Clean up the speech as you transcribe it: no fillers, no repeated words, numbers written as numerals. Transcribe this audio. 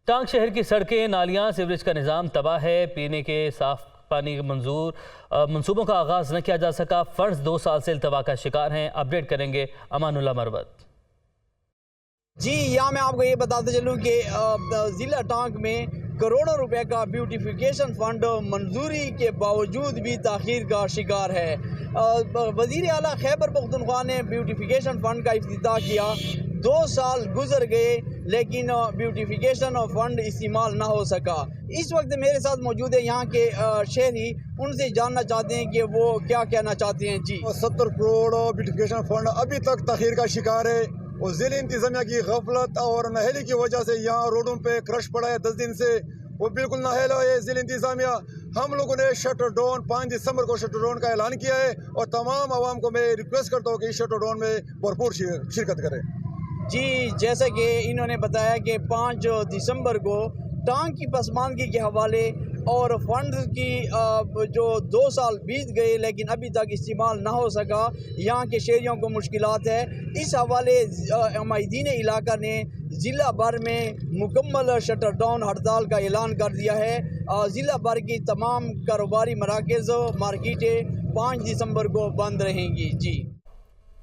टांग शहर की सड़कें, नालियां, सीवरेज का निज़ाम तबाह है। पीने के साफ पानी मंसूबों का आगाज न किया जा सका। फंड्स 2 साल से इल्तवा का शिकार हैं। अपडेट करेंगे अमानुल्लाह मरवत। जी, यहाँ मैं आपको ये बताते चलूँ कि ज़िला टांग में करोड़ों रुपए का ब्यूटिफिकेशन फंड मंजूरी के बावजूद भी ताख़ीर का शिकार है। वज़ीर आला खैबर पख्तूनख्वा ने ब्यूटिफिकेशन फंड का इफ्तिताह किया। 2 साल गुजर गए लेकिन ब्यूटिफिकेशन फंड इस्तेमाल ना हो सका। इस वक्त मेरे साथ मौजूद है यहाँ के शहरी, उनसे जानना चाहते हैं कि वो क्या कहना चाहते हैं। जी, 70 करोड़ ब्यूटिफिकेशन फंड अभी तक ताख़ीर का शिकार है और ज़िले इंतज़ामिया की गफलत और नहली की वजह से यहाँ रोडों पे क्रश पड़ा है। 10 दिन से वो बिल्कुल नहला है ज़िले इंतज़ामिया। हम लोगों ने शटर डाउन 5 दिसंबर को शटर डाउन का ऐलान किया है और तमाम आवाम को मैं रिक्वेस्ट करता हूँ कि इस शटर डाउन में भरपूर शिरकत करें। जी, जैसे कि इन्होंने बताया कि 5 दिसंबर को टांग की पसमानदगी के हवाले और फंड की जो 2 साल बीत गए लेकिन अभी तक इस्तेमाल ना हो सका, यहाँ के शहरियों को मुश्किलात है। इस हवाले माहिदीन इलाका ने ज़िला भर में मुकम्मल शटर डाउन हड़ताल का ऐलान कर दिया है। ज़िला भर की तमाम कारोबारी मराकज़, मार्केटें 5 दिसंबर को बंद रहेंगी। जी।